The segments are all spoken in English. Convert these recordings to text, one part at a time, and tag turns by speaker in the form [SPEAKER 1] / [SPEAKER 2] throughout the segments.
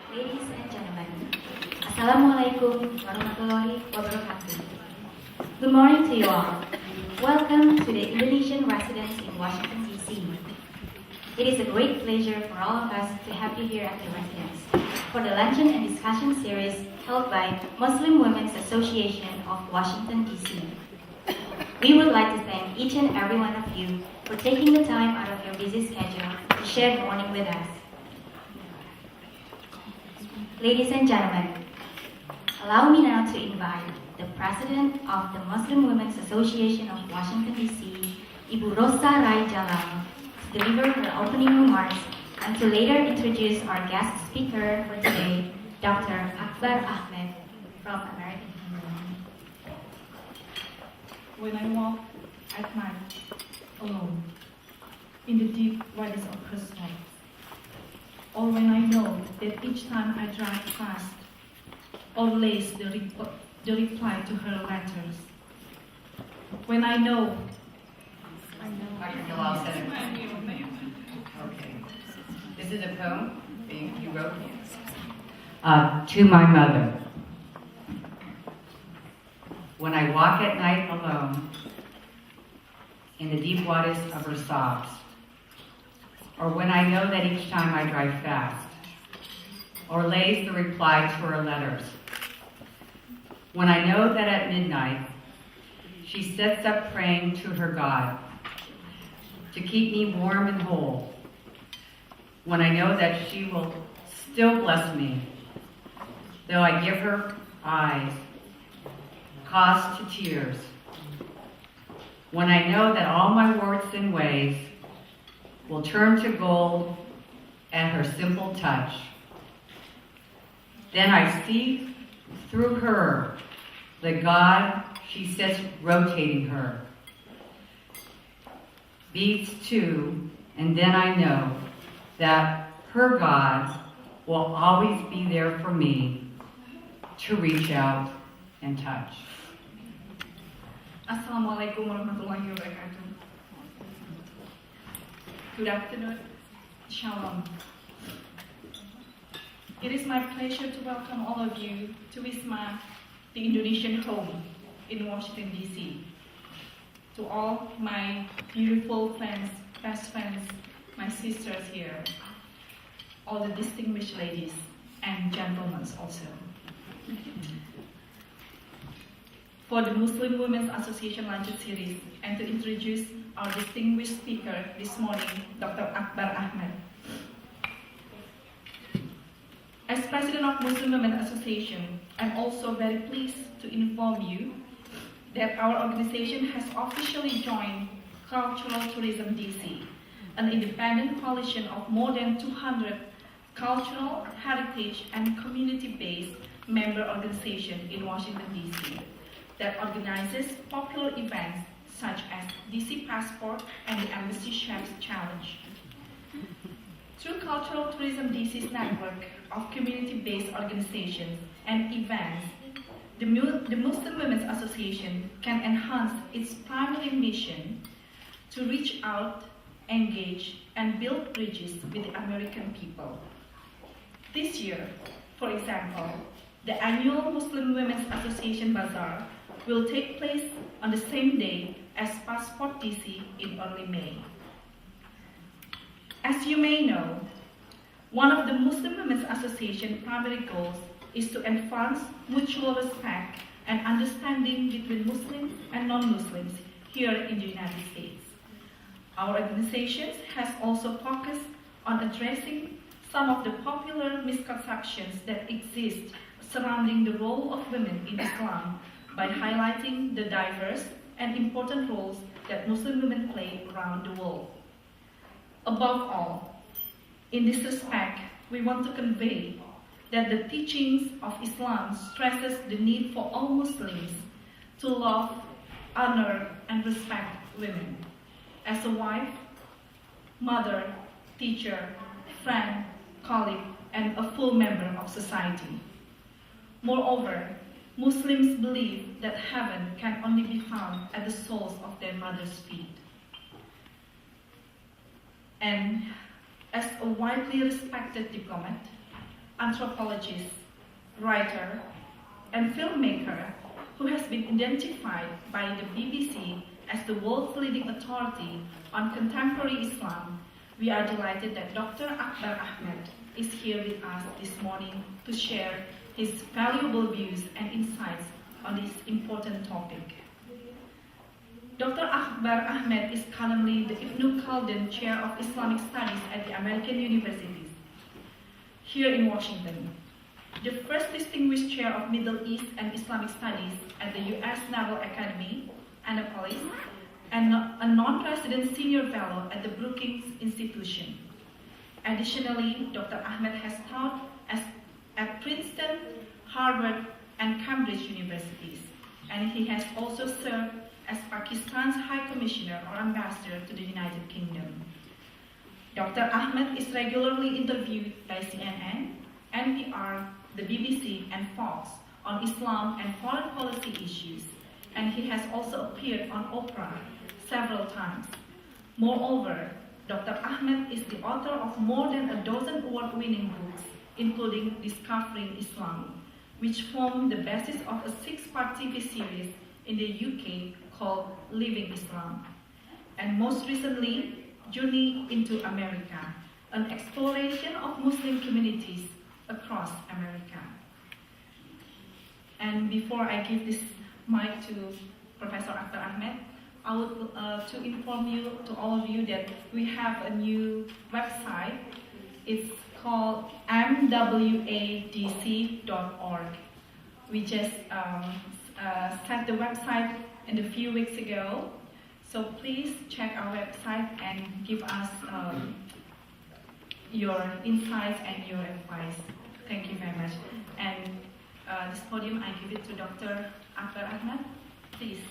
[SPEAKER 1] Ladies and gentlemen, Assalamualaikum warahmatullahi wabarakatuh. Good morning to you all. Welcome to the Indonesian residents in Washington, D.C. It is a great pleasure for all of us to have you here at the residence for the luncheon and discussion series held by Muslim Women's Association of Washington, D.C. We would like to thank each and every one of you for taking the time out of your busy schedule to share the morning with us. Ladies and gentlemen, allow me now to invite the President of the Muslim Women's Association of Washington, D.C., Ibu Rosa Rai Jalal, to deliver her opening remarks and to later introduce our guest speaker for today, Dr. Akbar Ahmed from American Human.
[SPEAKER 2] When I walk at night alone in the deep waters of her storms, or when I know that each time I drive fast or lace the reply to her letters, when I know.
[SPEAKER 3] Dr. Jalal said it. Okay. This is a poem you wrote to my mother. When I walk at night alone in the deep waters of her sobs, or when I know that each time I drive fast, or lays the reply to her letters, when I know that at midnight she sits up praying to her God to keep me warm and whole, when I know that she will still bless me, though I give her eyes cause to tears, when I know that all my words and ways will turn to gold at her simple touch, then I see through her the God she sits rotating her. Beats too, and then I know that her God will always be there for me to reach out and touch.
[SPEAKER 2] Assalamualaikum warahmatullahi wabarakatuh. Good afternoon. Shalom. It is my pleasure to welcome all of you to WISMA, the Indonesian home in Washington, D.C. To all my beautiful friends, best friends, my sisters here, all the distinguished ladies and gentlemen also. For the Muslim Women's Association Luncheon Series, and to introduce our distinguished speaker this morning, Dr. Akbar Ahmed. As President of Muslim Women's Association, I'm also very pleased to inform you that our organization has officially joined Cultural Tourism DC, an independent coalition of more than 200 cultural, heritage, and community-based member organizations in Washington, D.C. that organizes popular events such as DC Passport and the Embassy Chefs Challenge. Through Cultural Tourism DC's network of community-based organizations and events, the Muslim Women's Association can enhance its primary mission to reach out, engage, and build bridges with the American people. This year, for example, the annual Muslim Women's Association Bazaar will take place on the same day as Passport DC in early May. As you may know, one of the Muslim Women's Association primary goals is to enhance mutual respect and understanding between Muslims and non-Muslims here in the United States. Our organization has also focused on addressing some of the popular misconceptions that exist surrounding the role of women in Islam by highlighting the diverse and important roles that Muslim women play around the world. Above all, in this respect, we want to convey that the teachings of Islam stresses the need for all Muslims to love, honor, and respect women as a wife, mother, teacher, friend, colleague, and a full member of society. Moreover, Muslims believe that heaven can only be found at the soles of their mother's feet. And as a widely respected diplomat, anthropologist, writer, and filmmaker who has been identified by the BBC as the world's leading authority on contemporary Islam, we are delighted that Dr. Akbar Ahmed is here with us this morning to share his valuable views and insights on this important topic. Dr. Akbar Ahmed is currently the Ibn Khaldun Chair of Islamic Studies at the American Universities here in Washington, the first distinguished chair of Middle East and Islamic Studies at the U.S. Naval Academy, Annapolis, and a non-resident senior fellow at the Brookings Institution. Additionally, Dr. Ahmed has taught at Princeton, Harvard, and Cambridge universities, and he has also served as Pakistan's High Commissioner or Ambassador to the United Kingdom. Dr. Ahmed is regularly interviewed by CNN, NPR, the BBC, and Fox on Islam and foreign policy issues, and he has also appeared on Oprah several times. Moreover, Dr. Ahmed is the author of more than a dozen award-winning books, including Discovering Islam, which form the basis of a 6-part TV series in the UK called Living Islam, and most recently, Journey into America, an exploration of Muslim communities across America. And before I give this mic to Professor Akbar Ahmed, I would to inform you, to all of you, that we have a new website. It's called mwadc.org. We just set the website a few weeks ago, so please check our website and give us your insights and your advice. Thank you very much. And this podium, I give it to Dr. Akbar Ahmed. Please.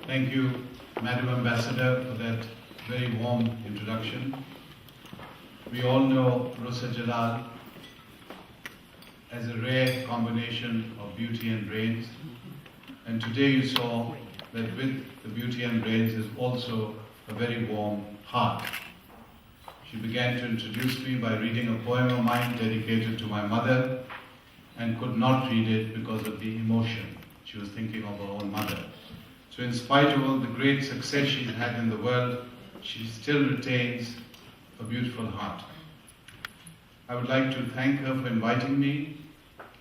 [SPEAKER 4] Thank you, Madam Ambassador, for that very warm introduction. We all know Rosa Jalal as a rare combination of beauty and brains. And today you saw that with the beauty and brains is also a very warm heart. She began to introduce me by reading a poem of mine dedicated to my mother and could not read it because of the emotion. She was thinking of her own mother. So in spite of all the great success she's had in the world, she still retains a beautiful heart. I would like to thank her for inviting me.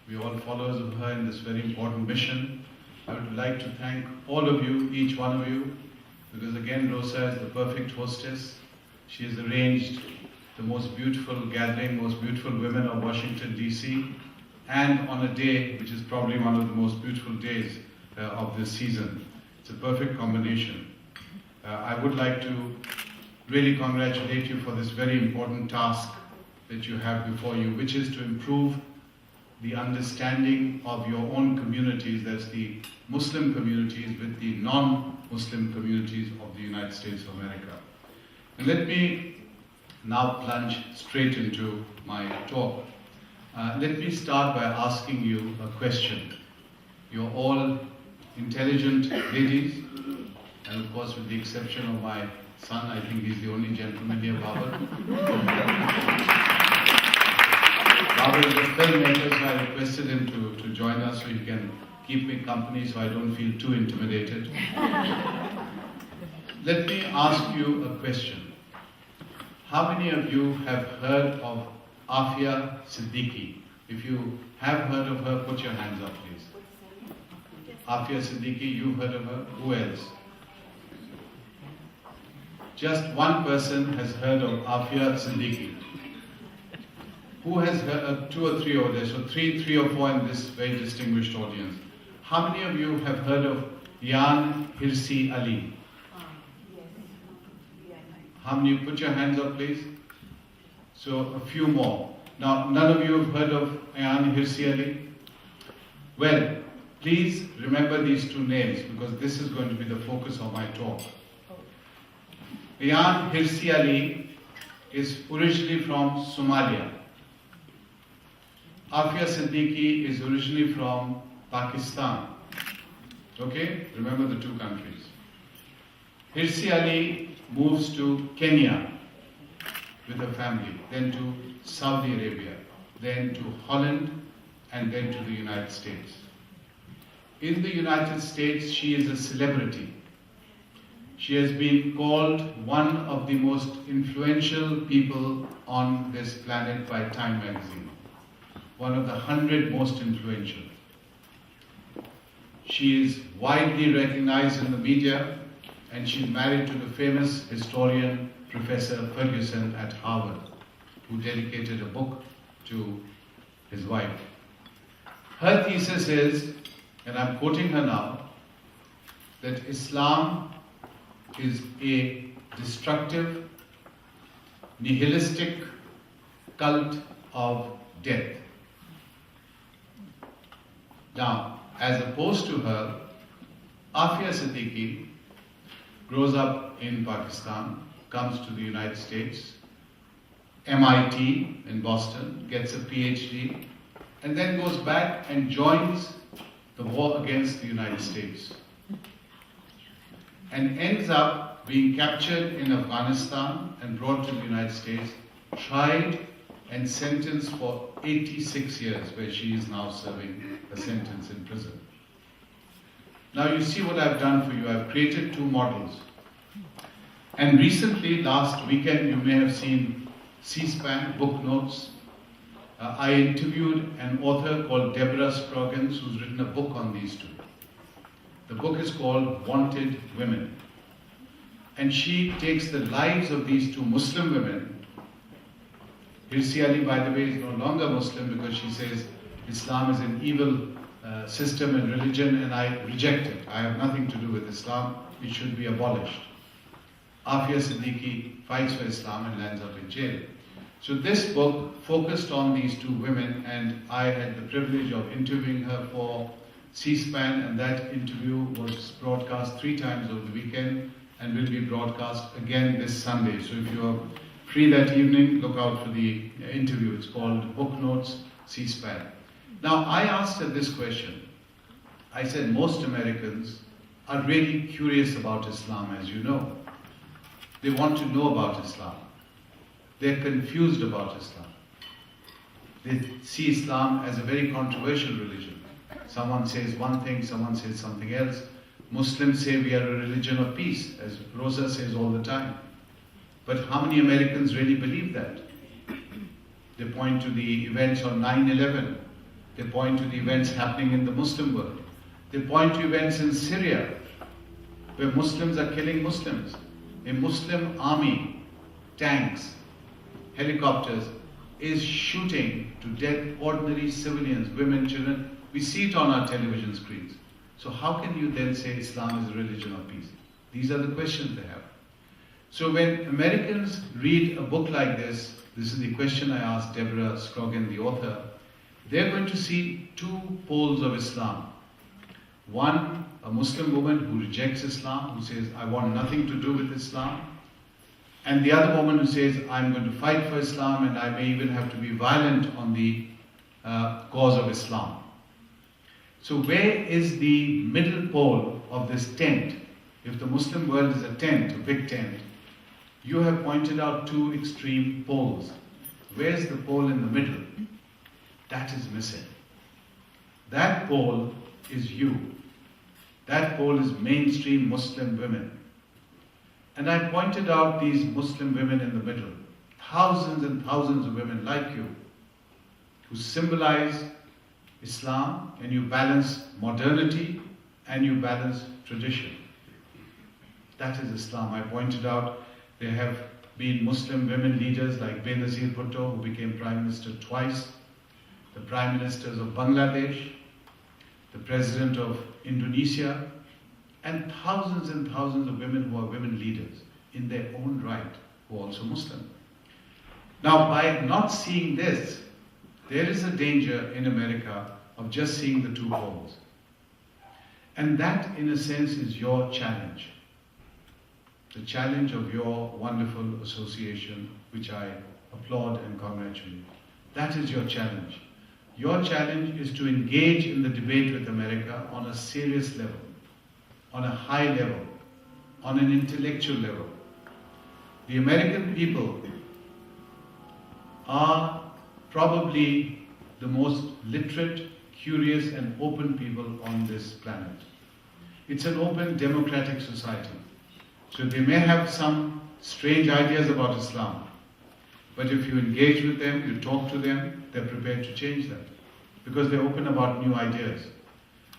[SPEAKER 4] We are all followers of her in this very important mission. I would like to thank all of you, each one of you, because again, Rosa is the perfect hostess. She has arranged the most beautiful gathering, most beautiful women of Washington, D.C., and on a day which is probably one of the most beautiful days of this season. It's a perfect combination. I would like to really congratulate you for this very important task that you have before you, which is to improve the understanding of your own communities, that's the Muslim communities, with the non-Muslim communities of the United States of America. And let me now plunge straight into my talk. Let me start by asking you a question. You're all intelligent ladies, and of course with the exception of my son, I think he's the only gentleman here, Babar. Babar is a filmmaker, so I requested him to join us so he can keep me company so I don't feel too intimidated. Let me ask you a question. How many of you have heard of Afia Siddiqui? If you have heard of her, put your hands up, please. Afia Siddiqui, you've heard of her? Who else? Just one person has heard of Afia Siddiqui. Who has heard, 2 or 3 over there, so three or four in this very distinguished audience. How many of you have heard of Jan Hirsi Ali? How many? Put your hands up, please. So a few more. Now, none of you have heard of Jan Hirsi Ali? Well, please remember these 2 names because this is going to be the focus of my talk. Jan Hirsi Ali is originally from Somalia. Afia Siddiqui is originally from Pakistan. Okay? Remember the 2 countries. Hirsi Ali moves to Kenya with her family, then to Saudi Arabia. then to Holland, and then to the United States. In the United States, she is a celebrity. She has been called one of the most influential people on this planet by Time magazine, one of the 100 most influential. She is widely recognized in the media, and she's married to the famous historian Professor Ferguson at Harvard, who dedicated a book to his wife. Her thesis is, and I'm quoting her now, that Islam is a destructive, nihilistic cult of death. Now, as opposed to her, Afia Siddiqui grows up in Pakistan, comes to the United States, MIT in Boston, gets a PhD, and then goes back and joins the war against the United States, and ends up being captured in Afghanistan and brought to the United States, tried and sentenced for 86 years, where she is now serving a sentence in prison. Now you see what I've done for you. I've created two models. And recently, last weekend, you may have seen C-SPAN, book notes. I interviewed an author called Deborah Scroggins, who's written a book on these two. The book is called Wanted Women. And she takes the lives of these two Muslim women. Hirsi Ali, by the way, is no longer Muslim because she says Islam is an evil system and religion, and I reject it. I have nothing to do with Islam. It should be abolished. Afia Siddiqui fights for Islam and lands up in jail. So this book focused on these two women, and I had the privilege of interviewing her for C-SPAN, and that interview was broadcast 3 times over the weekend and will be broadcast again this Sunday. So if you're free that evening, look out for the interview. It's called Book Notes C-SPAN. Now, I asked her this question. I said, most Americans are really curious about Islam, as you know. They want to know about Islam. They're confused about Islam. They see Islam as a very controversial religion. Someone says one thing, someone says something else. Muslims say we are a religion of peace, as Rosa says all the time. But how many Americans really believe that? They point to the events on 9/11. They point to the events happening in the Muslim world. They point to events in Syria, where Muslims are killing Muslims. A Muslim army, tanks, helicopters, is shooting to death ordinary civilians, women, children. We see it on our television screens. So how can you then say Islam is a religion of peace? These are the questions they have. So when Americans read a book like this is the question I asked Deborah Scroggins, the author, they're going to see 2 poles of Islam. One, a Muslim woman who rejects Islam, who says, I want nothing to do with Islam. And the other woman who says, I'm going to fight for Islam, and I may even have to be violent on the cause of Islam. So where is the middle pole of this tent? If the Muslim world is a tent, a big tent, you have pointed out 2 extreme poles. Where's the pole in the middle? That is missing. That pole is you. That pole is mainstream Muslim women. And I pointed out these Muslim women in the middle. Thousands and thousands of women like you, who symbolize Islam, and you balance modernity and you balance tradition. That is Islam. I pointed out there have been Muslim women leaders like Benazir Bhutto, who became Prime Minister twice, the Prime Ministers of Bangladesh, the President of Indonesia, and thousands of women who are women leaders in their own right, who are also Muslim. Now, by not seeing this, there is a danger in America of just seeing the 2 poles. And that, in a sense, is your challenge. The challenge of your wonderful association, which I applaud and congratulate. That is your challenge. Your challenge is to engage in the debate with America on a serious level, on a high level, on an intellectual level. The American people are probably the most literate, curious and open people on this planet. It's an open democratic society. So they may have some strange ideas about Islam, but if you engage with them, you talk to them, they're prepared to change them because they're open about new ideas.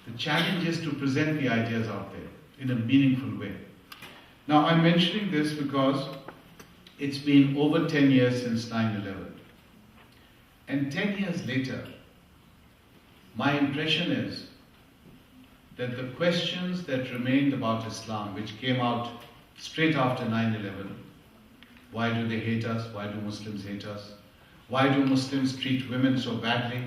[SPEAKER 4] The challenge is to present the ideas out there in a meaningful way. Now, I'm mentioning this because it's been over 10 years since 9/11. And 10 years later, my impression is that the questions that remained about Islam, which came out straight after 9/11, why do they hate us? Why do Muslims hate us? Why do Muslims treat women so badly?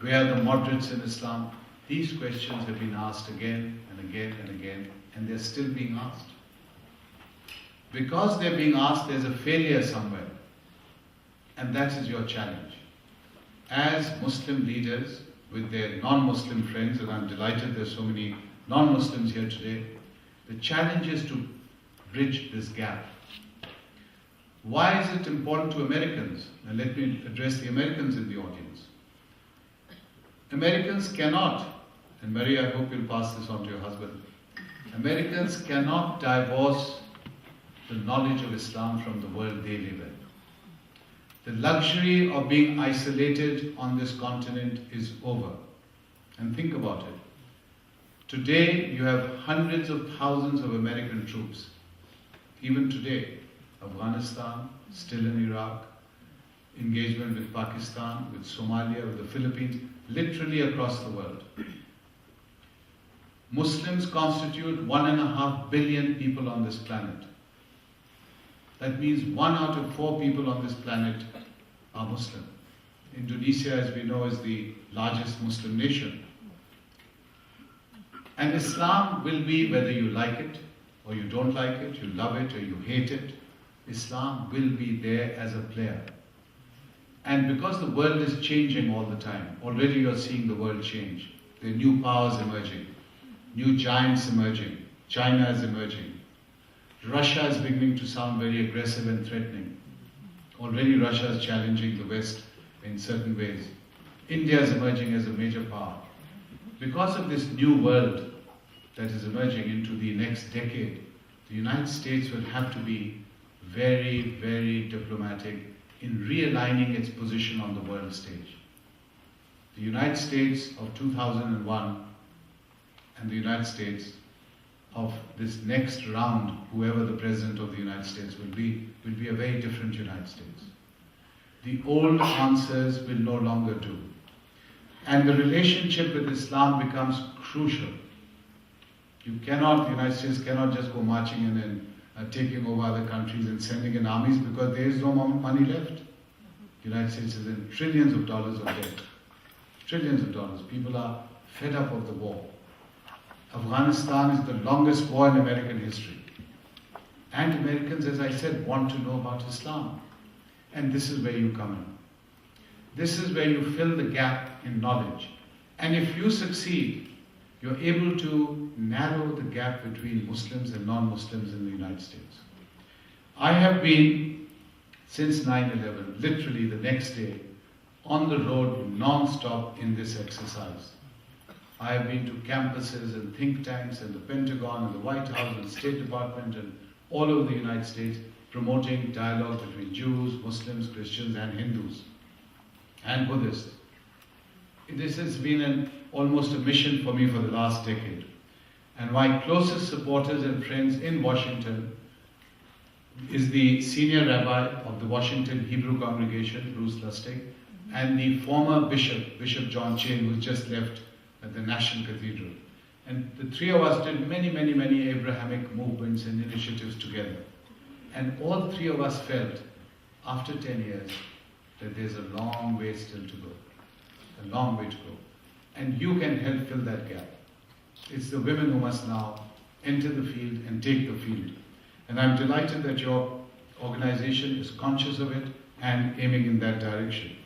[SPEAKER 4] Where are the moderates in Islam? These questions have been asked again and again and again, and they're still being asked. Because they're being asked, there's a failure somewhere. And that is your challenge. As Muslim leaders with their non-Muslim friends, and I'm delighted there's so many non-Muslims here today, the challenge is to bridge this gap. Why is it important to Americans? And let me address the Americans in the audience. Americans cannot, and Mary, I hope you'll pass this on to your husband, Americans cannot divorce the knowledge of Islam from the world they live in. The luxury of being isolated on this continent is over. And think about it. Today, you have hundreds of thousands of American troops. Even today, Afghanistan, still in Iraq, engagement with Pakistan, with Somalia, with the Philippines, literally across the world. Muslims constitute 1.5 billion people on this planet. That means 1 out of 4 people on this planet are Muslim. Indonesia, as we know, is the largest Muslim nation. And Islam will be, whether you like it or you don't like it, you love it or you hate it, Islam will be there as a player. And because the world is changing all the time, already you're seeing the world change. There are new powers emerging, new giants emerging, China is emerging. Russia is beginning to sound very aggressive and threatening. Already Russia is challenging the West in certain ways. India is emerging as a major power. Because of this new world that is emerging into the next decade, the United States will have to be very, very diplomatic in realigning its position on the world stage. The United States of 2001 and the United States of this next round, whoever the President of the United States will be a very different United States. The old answers will no longer do. And the relationship with Islam becomes crucial. The United States cannot just go marching in and taking over other countries and sending in armies because there is no more money left. The United States is in trillions of dollars of debt. Trillions of dollars. People are fed up of the war. Afghanistan is the longest war in American history. And Americans, as I said, want to know about Islam. And this is where you come in. This is where you fill the gap in knowledge. And if you succeed, you're able to narrow the gap between Muslims and non-Muslims in the United States. I have been, since 9/11, literally the next day, on the road non-stop in this exercise. I have been to campuses and think tanks and the Pentagon and the White House and the State Department and all over the United States promoting dialogue between Jews, Muslims, Christians and Hindus and Buddhists. This has been almost a mission for me for the last decade. And my closest supporters and friends in Washington is the senior rabbi of the Washington Hebrew congregation, Bruce Lustig, and the former bishop, Bishop John Chain, who's just left at the National Cathedral. And the three of us did many, many, many Abrahamic movements and initiatives together. And all three of us felt, after 10 years, that there's a long way still to go. A long way to go. And you can help fill that gap. It's the women who must now enter the field and take the field. And I'm delighted that your organization is conscious of it and aiming in that direction.